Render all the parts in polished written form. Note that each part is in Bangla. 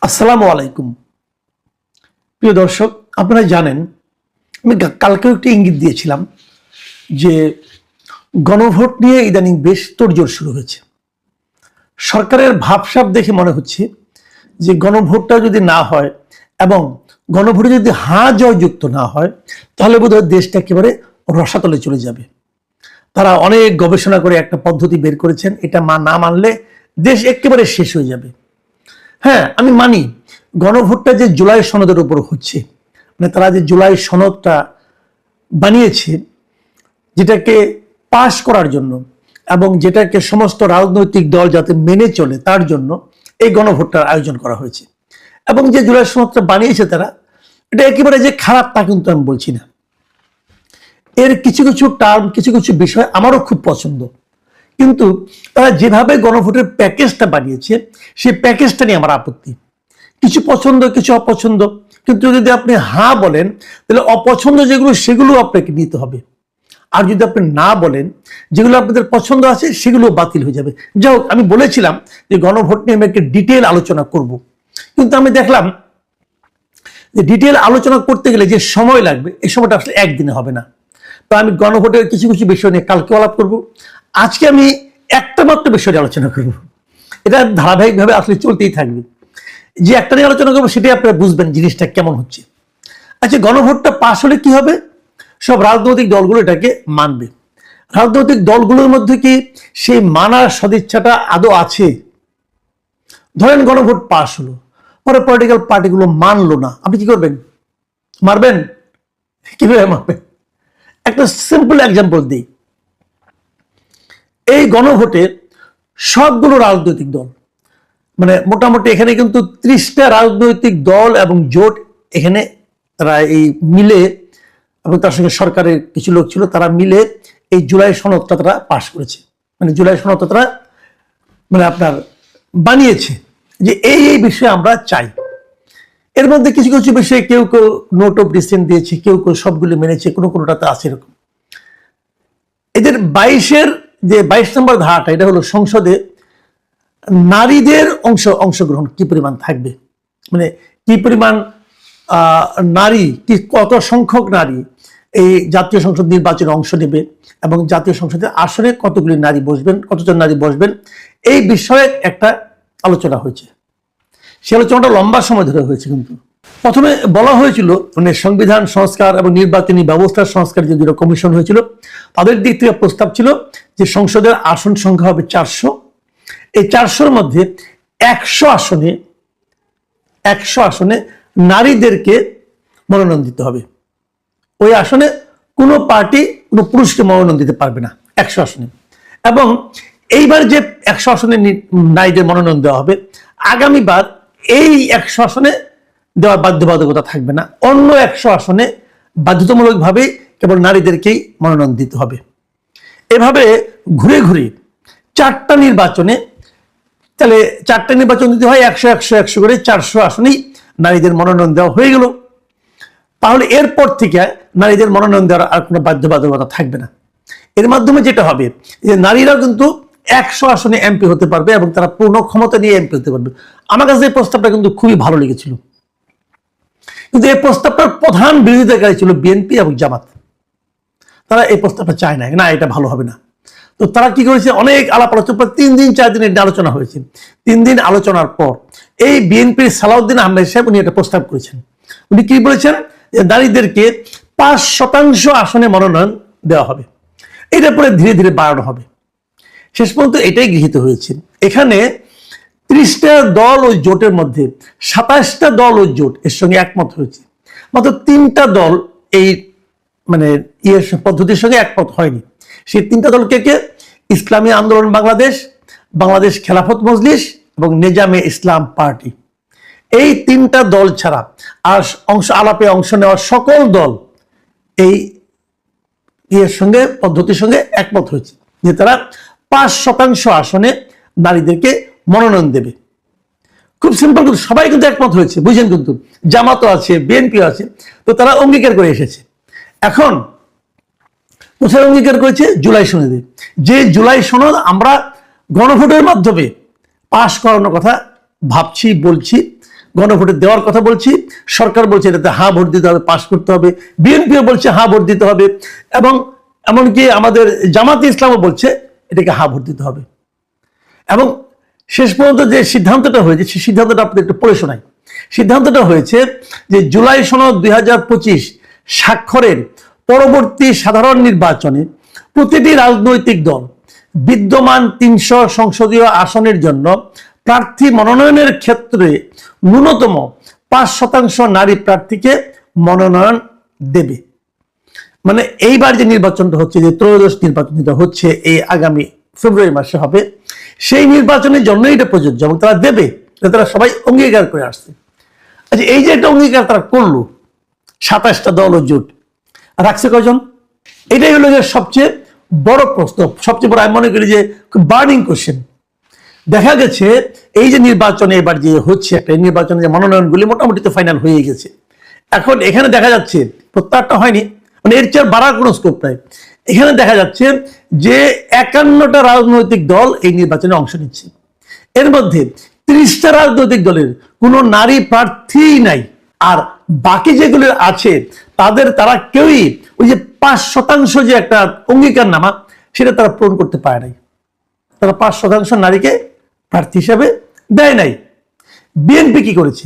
আসসালামু আলাইকুম। প্রিয় দর্শক, আপনারা জানেন আমি কালকেও একটি ইঙ্গিত দিয়েছিলাম যে গণভোট নিয়ে ইদানিং বেশ তোড়জোড় শুরু হয়েছে। সরকারের ভাবসাব দেখে মনে হচ্ছে যে গণভোটটা যদি না হয় এবং গণভোটে যদি হাঁ জয়যুক্ত না হয় তাহলে বোধহয় দেশটা একেবারে রসাতলে চলে যাবে। তারা অনেক গবেষণা করে একটা পদ্ধতি বের করেছেন, এটা না মানলে দেশ একেবারে শেষ হয়ে যাবে। হ্যাঁ, আমি মানি গণভোটটা যে জুলাই সনদের উপর হচ্ছে, মানে তারা যে জুলাই সনদটা বানিয়েছে যেটাকে পাশ করার জন্য এবং যেটাকে সমস্ত রাজনৈতিক দল যাতে মেনে চলে তার জন্য এই গণভোটটার আয়োজন করা হয়েছে। এবং যে জুলাই সনদটা বানিয়েছে তারা, এটা একেবারে যে খারাপ তা কিন্তু আমি বলছি না। এর কিছু কিছু টার্ম, কিছু কিছু বিষয় আমারও খুব পছন্দ, কিন্তু তারা যেভাবে গণভোটের প্যাকেজটা বানিয়েছে সেই প্যাকেজটা নিয়ে আমার আপত্তি। কিছু পছন্দ, কিছু অপছন্দ, কিন্তু যদি আপনি হ্যাঁ বলেন তাহলে অপছন্দ যেগুলো সেগুলো আপনাকে নিতে হবে, আর যদি আপনি না বলেন যেগুলো আপনাদের পছন্দ আছে সেগুলো বাতিল হয়ে যাবে। যাই হোক, আমি বলেছিলাম যে গণভোট নিয়ে আমি একটা ডিটেল আলোচনা করব, কিন্তু আমি দেখলাম যে ডিটেল আলোচনা করতে গেলে যে সময় লাগবে এই সময়টা আসলে একদিনে হবে না। তো আমি গণভোটের কিছু কিছু বিষয় নিয়ে কালকে আলাপ করব। আজকে আমি একটা মাত্র বিষয় নিয়ে আলোচনা করব, এটা ধারাবাহিকভাবে আসলে চলতেই থাকবে। যে একটা নিয়ে আলোচনা করবো সেটাই আপনারা বুঝবেন জিনিসটা কেমন হচ্ছে। আচ্ছা, গণভোটটা পাশ হলে কি হবে? সব রাজনৈতিক দলগুলো এটাকে মানবে। রাজনৈতিক দলগুলোর মধ্যে কি সেই মানার সদিচ্ছাটা আদৌ আছে? ধরেন গণভোট পাশ হলো, পরে পলিটিক্যাল পার্টিগুলো মানলো না, আপনি কি করবেন? মারবেন? কিভাবে মারবেন? একটা সিম্পল এক্সাম্পল দিই। এই গণভোটে সবগুলো রাজনৈতিক দল, মানে মোটামুটি এখানে কিন্তু 30টা রাজনৈতিক দল এবং জোট এখানে তারা এই মিলে, এবং তার সঙ্গে সরকারের কিছু লোক ছিল, তারা মিলে এই জুলাই সনদটা তারা পাশ করেছে। মানে জুলাই সনদটা তারা মানে আপনার বানিয়েছে যে এই এই বিষয়ে আমরা চাই। এর মধ্যে কিছু কিছু বিষয়ে কেউ কেউ নোট অফ ডিসেন্ট দিয়েছে, কেউ কেউ সবগুলো মেনেছে, কোনোটাতে আছে এরকম। এদের 22 নম্বর ধারাটা, এটা হলো সংসদে নারীদের অংশগ্রহণ কি পরিমাণ থাকবে, মানে কি পরিমাণ নারী, কি কত সংখ্যক নারী এই জাতীয় সংসদ নির্বাচনে অংশ নেবে এবং জাতীয় সংসদের আসনে কতগুলি নারী বসবেন, কতজন নারী বসবেন, এই বিষয়ে একটা আলোচনা হয়েছে। সে আলোচনাটা লম্বা সময় ধরে হয়েছে। কিন্তু প্রথমে বলা হয়েছিল মানে সংবিধান সংস্কার এবং নির্বাচনী ব্যবস্থার সংস্কার যে দুটো কমিশন হয়েছিল তাদের দিক থেকে প্রস্তাব ছিল যে সংসদের আসন সংখ্যা হবে 400। এই 400-র মধ্যে 100 আসনে নারীদেরকে মনোনয়ন দিতে হবে। ওই আসনে কোনো পার্টি কোনো পুরুষকে মনোনয়ন দিতে পারবে না 100 আসনে। এবং এইবার যে 100 আসনে নারীদের মনোনয়ন দেওয়া হবে, আগামীবার এই 100 আসনে দেওয়ার বাধ্যবাধকতা থাকবে না, অন্য 100 আসনে বাধ্যতামূলকভাবে কেবল নারীদেরকেই মনোনয়ন দিতে হবে। এভাবে ঘুরে ঘুরে 4টা নির্বাচনে, তাহলে 4টা নির্বাচন দিতে হয় 100 করে 400 আসনেই নারীদের মনোনয়ন দেওয়া হয়ে গেল। তাহলে এরপর থেকে নারীদের মনোনয়ন দেওয়ার আর কোনো বাধ্যবাধকতা থাকবে না। এর মাধ্যমে যেটা হবে যে নারীরা কিন্তু 100 আসনে এমপি হতে পারবে এবং তারা পূর্ণ ক্ষমতা নিয়ে এমপি হতে পারবে। আমার কাছে এই প্রস্তাবটা কিন্তু খুবই ভালো লেগেছিল, কিন্তু এই প্রস্তাবটার প্রধান বিরোধিতাকারী ছিল বিএনপি এবং জামাত। তারা এই প্রস্তাবটা চায় না, এটা ভালো হবে না। তো তারা কি করেছে, অনেক আলাপ আলোচনা, 3 দিন 4 দিন আলোচনা হয়েছে। 3 দিন আলোচনার পর এই বিএনপির সালাউদ্দিন আহমেদ সাহেব উনি একটা প্রস্তাব করেছেন। উনি কি বলেছেন যে নারীদেরকে 5% আসনে মনোনয়ন দেওয়া হবে, এটার পরে ধীরে ধীরে বাড়ানো হবে। শেষ পর্যন্ত এটাই গৃহীত হয়েছে। এখানে 30টা দল ওই জোটের মধ্যে 27টা দল ওই জোট এর সঙ্গে একমত হয়েছে, মাত্র 3টা দল এই মানে পদ্ধতির সঙ্গে একমত হয়নি। সেই 3টা দল কে? ইসলামী আন্দোলন বাংলাদেশ, বাংলাদেশ খেলাফত মজলিস এবং নেজামে ইসলাম পার্টি। এই 3টা দল ছাড়া আর আলাপে অংশ নেওয়া সকল দল এই সঙ্গে পদ্ধতির সঙ্গে একমত হয়েছে যে তারা 5% আসনে নারীদেরকে মনোনয়ন দেবে। খুব সিম্পল, কিন্তু সবাই কিন্তু একমত হয়েছে, বুঝছেন? কিন্তু জামাতও আছে, বিএনপিও আছে, তো তারা অঙ্গীকার করে এসেছে। এখন কোথায় অঙ্গীকার করেছে? জুলাই সনদে। যে জুলাই সনদ আমরা গণভোটের মাধ্যমে পাশ করানোর কথা ভাবছি, বলছি, গণভোটে দেওয়ার কথা বলছি, সরকার বলছে এটাতে হ্যাঁ ভোট দিতে হবে, পাশ করতে হবে, বিএনপিও বলছে হ্যাঁ ভোট দিতে হবে, এবং এমনকি আমাদের জামাতে ইসলামও বলছে এটাকে হ্যাঁ ভোট দিতে হবে। এবং শেষ পর্যন্ত যে সিদ্ধান্তটা হয়েছে সেই সিদ্ধান্তটা আপনি একটু পড়ে শোনাই। সিদ্ধান্তটা হয়েছে যে জুলাই সনদ 2025 স্বাক্ষরের পরবর্তী সাধারণ নির্বাচনে প্রতিটি রাজনৈতিক দল বিদ্যমান 300 সংসদীয় আসনের জন্য প্রার্থী মনোনয়নের ক্ষেত্রে ন্যূনতম 5% নারী প্রার্থীকে মনোনয়ন দেবে। মানে এইবার যে নির্বাচনটা হচ্ছে, যে ত্রয়োদশ নির্বাচনটা হচ্ছে এই আগামী ফেব্রুয়ারি মাসে হবে, সেই নির্বাচনের জন্য এটা প্রযোজ্য এবং তারা দেবে, তারা সবাই অঙ্গীকার করে আসছে। আচ্ছা, এই যে একটা অঙ্গীকার তারা করলো, 27টা দল ও জোট রাখছে কয়জন? এটাই হলো যে সবচেয়ে বড় প্রশ্ন, সবচেয়ে বড় আমি মনে করি যে বার্নিং কোশ্চেন। দেখা গেছে এই যে নির্বাচনে এবার যে হচ্ছে, একটা নির্বাচনে যে মনোনয়নগুলি মোটামুটি তো ফাইনাল হয়ে গেছে। এখন এখানে দেখা যাচ্ছে প্রত্যাহারটা হয়নি, মানে এর চেয়ে বাড়ার কোনো স্কোপ নাই। এখানে দেখা যাচ্ছে যে 51টা রাজনৈতিক দল এই নির্বাচনে অংশ নিচ্ছে। এর মধ্যে 30টা রাজনৈতিক দলের কোনো নারী প্রার্থী নাই। আর বাকি যেগুলো আছে তারা কেউই ওই যে 5% যে একটা অঙ্গীকার নামা, সেটা তারা পূরণ করতে পারে নাই। তারা 5% নারীকে প্রার্থী হিসাবে দেয় নাই। বিএনপি কি করেছে?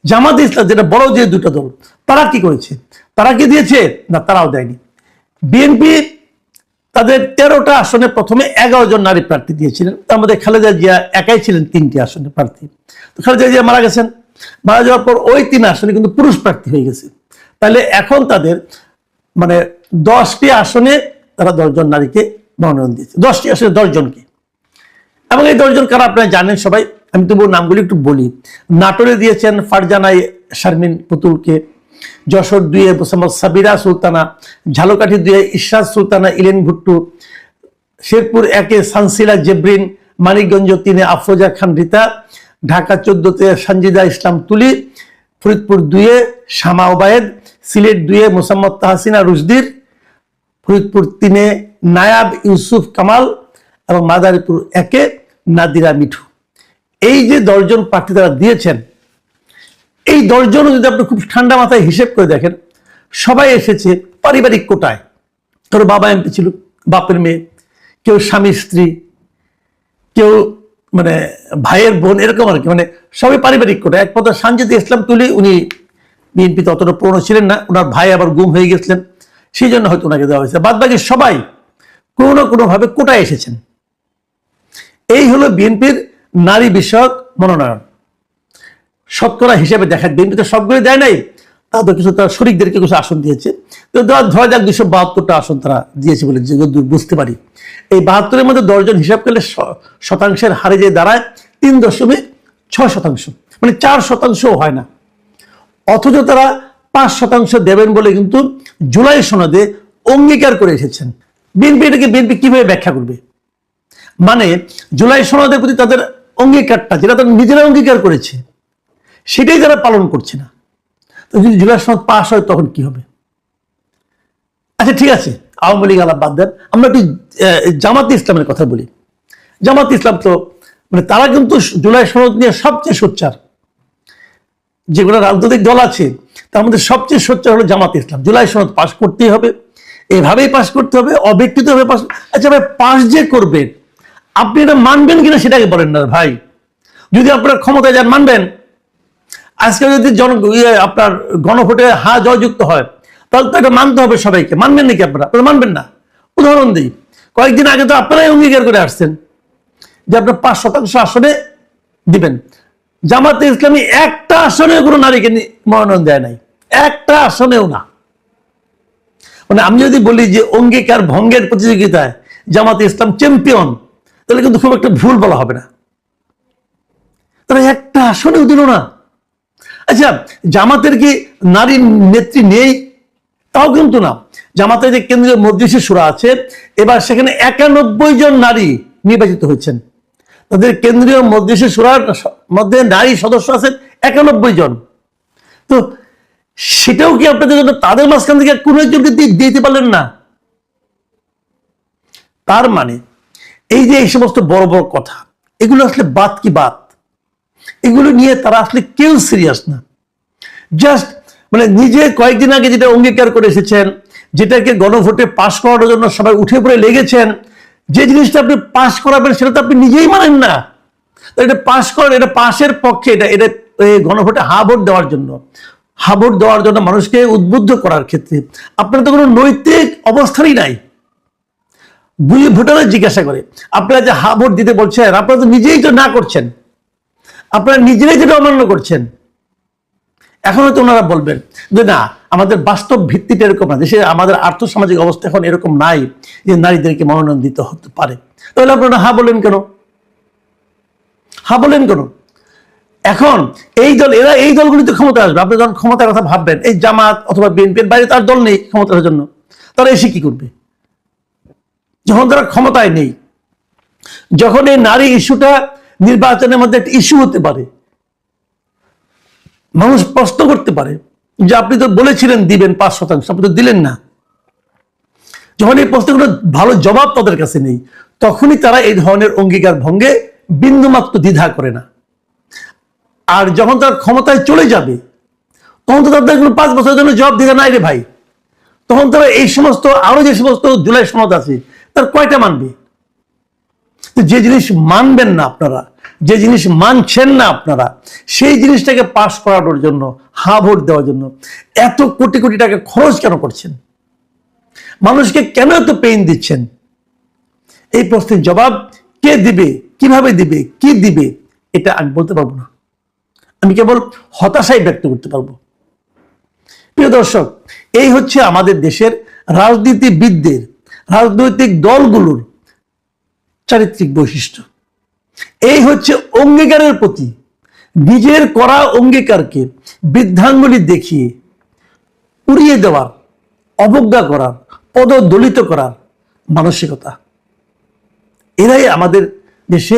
জামাতে ইসলাম, যেটা বড় যে দুটো দল, তারা কি করেছে? তারা কি দিয়েছে? না, তারাও দেয়নি। বিএনপি তাদের 13টা আসনে প্রথমে 11 জন নারী প্রার্থী দিয়েছিলেন। তার মধ্যে খালেদা জিয়া একাই ছিলেন 3টি আসনে প্রার্থী। তো খালেদা জিয়া মারা গেছেন, মারা যাওয়ার পর ওই 3 আসনে কিন্তু পুরুষ প্রার্থী হয়ে গেছে। তাহলে এখন তাদের মানে 10টি আসনে তারা 10 জন নারীকে মনোনয়ন দিয়েছে, 10টি আসনে 10 জনকে। এবং এই 10 জন কারা আপনারা জানেন সবাই, আমি তবু নামগুলি একটু বলি। নাটোরে দিয়েছেন ফারজানা শারমিন পুতুলকে, যশোর 2 মোসাম্মদ সাবিরা সুলতানা, ঝালকাঠি 2 ইশরাত সুলতানা ইলেন ভুট্টু, শেরপুর 1 সানসিলা জেব্রিন, মানিকগঞ্জ 3 আফরোজা খান রীতা, ঢাকা 14 সঞ্জিদা ইসলাম তুলি, ফরিদপুর 2 শামা ওবায়েদ, সিলেট 2 মোসাম্মদ তাহসিনা রুশদির, ফরিদপুর 3 নায়াব ইউসুফ কামাল এবং মাদারীপুর 1 নাদিরা মিঠু। এই যে 10 জন প্রার্থী তারা দিয়েছেন, এই 10 জন যদি আপনি খুব ঠান্ডা মাথায় হিসেব করে দেখেন, সবাই এসেছে পারিবারিক কোটায়। কারো বাবা এমপি ছিল, বাপের মেয়ে, কেউ স্বামী স্ত্রী, কেউ মানে ভাইয়ের বোন, এরকম আর কি, মানে সবাই পারিবারিক কোটায়। এক কথা সানজিদা ইসলাম তুলি, উনি বিএনপিতে অতটা পুরনো ছিলেন না, ওনার ভাই আবার গুম হয়ে গেছিলেন, সেই জন্য হয়তো ওনাকে দেওয়া হয়েছে। বাদ বাকি সবাই কোনো না কোনোভাবে কোটায় এসেছেন। এই হলো বিএনপির নারী বিষয়ক মনোনয়ন। শতকরা হিসেবে দেখা, বিএনপি তো সবগুলো দেয় নাই, তাদের কিছু তারা শরিকদেরকে কিছু আসন দিয়েছে। তো ধরা যাক 272টা আসন তারা দিয়েছে বলে যে বুঝতে পারি। এই 72-এর মধ্যে 10 জন হিসাব করলে শতাংশের হারে যে দাঁড়ায় 3.6%, মানে 4% হয় না। অথচ তারা 5% দেবেন বলে কিন্তু জুলাই সনদে অঙ্গীকার করে এসেছেন। বিএনপি কিভাবে ব্যাখ্যা করবে? মানে জুলাই সনদের প্রতি তাদের অঙ্গীকারটা, যেটা তারা নিজেরা অঙ্গীকার করেছে, সেটাই তারা পালন করছে না। তো যদি জুলাই সনদ পাস হয় তখন কি হবে? আচ্ছা ঠিক আছে, আওয়ামী লীগ আলাপ বাদ দেন, আমরা একটু জামাতে ইসলামের কথা বলি। জামাতে ইসলাম তো মানে তারা কিন্তু জুলাই সনদ নিয়ে সবচেয়ে সোচ্চার। যেগুলো রাজনৈতিক দল আছে তার মধ্যে সবচেয়ে সোচ্চার হলো জামাতে ইসলাম। জুলাই সনদ পাস করতেই হবে, এভাবেই পাস করতে হবে, অব্যক্তিগতভাবে পাস। আচ্ছা ভাই, পাস যে করবেন আপনি এটা মানবেন কিনা সেটাকে বলেন না ভাই। যদি আপনার ক্ষমতায় যান মানবেন। আজকে যদি আপনার গণভোটে হা জয়যুক্ত হয়, তাহলে তো এটা মানতে হবে সবাইকে। মানবেন নাকি আপনারা? মানবেন না। উদাহরণ দিই, কয়েকদিন আগে তো আপনারাই অঙ্গীকার করে আসছেন যে আপনার 5% আসনে দিবেন। জামাতে ইসলামী একটা আসনে কোনো নারীকে মনোনয়ন দেয় নাই, একটা আসনেও না। মানে আমি যদি বলি যে অঙ্গীকার ভঙ্গের প্রতিযোগিতায় জামাতে ইসলাম চ্যাম্পিয়ন, তাহলে কিন্তু খুব একটা ভুল বলা হবে না। তারা একটা আসনেও দিল না। আচ্ছা, জামাতের কি নারী নেত্রী নেই? তাও কিন্তু না। জামাতের যে কেন্দ্রীয় মজলিসে শুরা আছে, এবার সেখানে 91 জন নারী নির্বাচিত হয়েছেন। তাদের কেন্দ্রীয় মজলিসে শুরার মধ্যে নারী সদস্য আছেন 91 জন। তো সেটাও কি আপনাদের জন্য তাদের মাঝখান থেকে কোন একজনকে দিতে পারলেন না? তার মানে এই যে এই সমস্ত বড় বড় কথা, এগুলো আসলে বাদ কি বাদ। এগুলো নিয়ে তারা আসলে কেউ সিরিয়াস না। জাস্ট মানে নিজে কয়েকদিন আগে যেটা অঙ্গীকার করে এসেছেন, যেটাকে গণভোটে পাশ করানোর জন্য সবাই উঠে পড়ে লেগেছেন, যে জিনিসটা আপনি পাশ করাবেন সেটা তো আপনি নিজেই মানেন না। এটা পাশ করেন, এটা পাশের পক্ষে, এটা গণভোটে হা ভোট দেওয়ার জন্য, হা ভোট দেওয়ার জন্য মানুষকে উদ্বুদ্ধ করার ক্ষেত্রে আপনার তো কোনো নৈতিক অবস্থানই নাই। ভোটাররা জিজ্ঞাসা করে আপনারা যে হা ভোট দিতে বলছেন, আপনারা তো নিজেই তো না করছেন, আপনারা নিজেরাই যেটা অমান্য করছেন। এখন হয়তো ওনারা বলবেন যে না, আমাদের বাস্তব ভিত্তিটা এরকম না, দেশে আমাদের আর্থসামাজিক অবস্থা এখন এরকম নাই যে নারীদেরকে মনোনয়ন দিতে হতে পারে। তাহলে আপনারা হা বলেন কেন? হা বলেন কেন? এখন এই দল, এরা এই দলগুলিতে ক্ষমতা আসবে, আপনি যখন ক্ষমতার কথা ভাববেন, এই জামাত অথবা বিএনপির বাইরে তার দল নেই ক্ষমতার জন্য, তারা এসে কি করবে? যখন তারা ক্ষমতায় নেই, যখন এই নারী ইস্যুটা নির্বাচনের মধ্যে একটা ইস্যু হতে পারে, মানুষ প্রশ্ন করতে পারে যে আপনি তো বলেছিলেন দিবেন 5%, আপনি তো দিলেন না। যখন এই প্রশ্নগুলো ভালো জবাব তাদের কাছে নেই, তখনই তারা এই ধরনের অঙ্গীকার ভঙ্গে বিন্দুমাত্র দ্বিধা করে না। আর যখন তার ক্ষমতায় চলে যাবে, তখন তো তাদের 5 বছরের জন্য জবাব দিতে নাই রে ভাই। তখন তারা এই সমস্ত আরো যে সমস্ত জুলাই সনদ আছে তার কয়টা মানবে? যে জিনিস মানবেন না আপনারা, যে জিনিস মানছেন না আপনারা, সেই জিনিসটাকে পাস করানোর জন্য, হা ভোট দেওয়ার জন্য এত কোটি কোটি টাকা খরচ কেন করছেন? মানুষকে কেন এত পেইন দিচ্ছেন? এই প্রশ্নের জবাব কে দিবে, কিভাবে দিবে, কি দিবে, এটা আমি বলতে পারবো না। আমি কেবল হতাশাই ব্যক্ত করতে পারবো। প্রিয় দর্শক, এই হচ্ছে আমাদের দেশের রাজনীতিবিদদের, রাজনৈতিক দলগুলোর চারিত্রিক বৈশিষ্ট্য। এই হচ্ছে অঙ্গীকারের প্রতি, নিজের করা অঙ্গীকারকে বৃদ্ধাঙ্গুলি দেখিয়ে উড়িয়ে দেওয়ার, অবজ্ঞা করার, পদদলিত করার মানসিকতা। এরাই আমাদের দেশে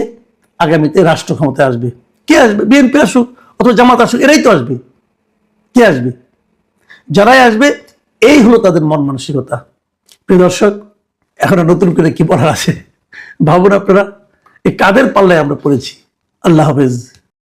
আগামীতে রাষ্ট্র ক্ষমতায় আসবে। কে আসবে? বিএনপি আসুক অথবা জামাত আসুক, এরাই তো আসবে। কে আসবে? যারাই আসবে, এই হলো তাদের মন মানসিকতা। প্রিয় দর্শক, এখন নতুন করে কি পড়ার আছে ভাবুন আপনারা। এই কাদের পাল্লায় আমরা পড়েছি। আল্লাহ হাফেজ।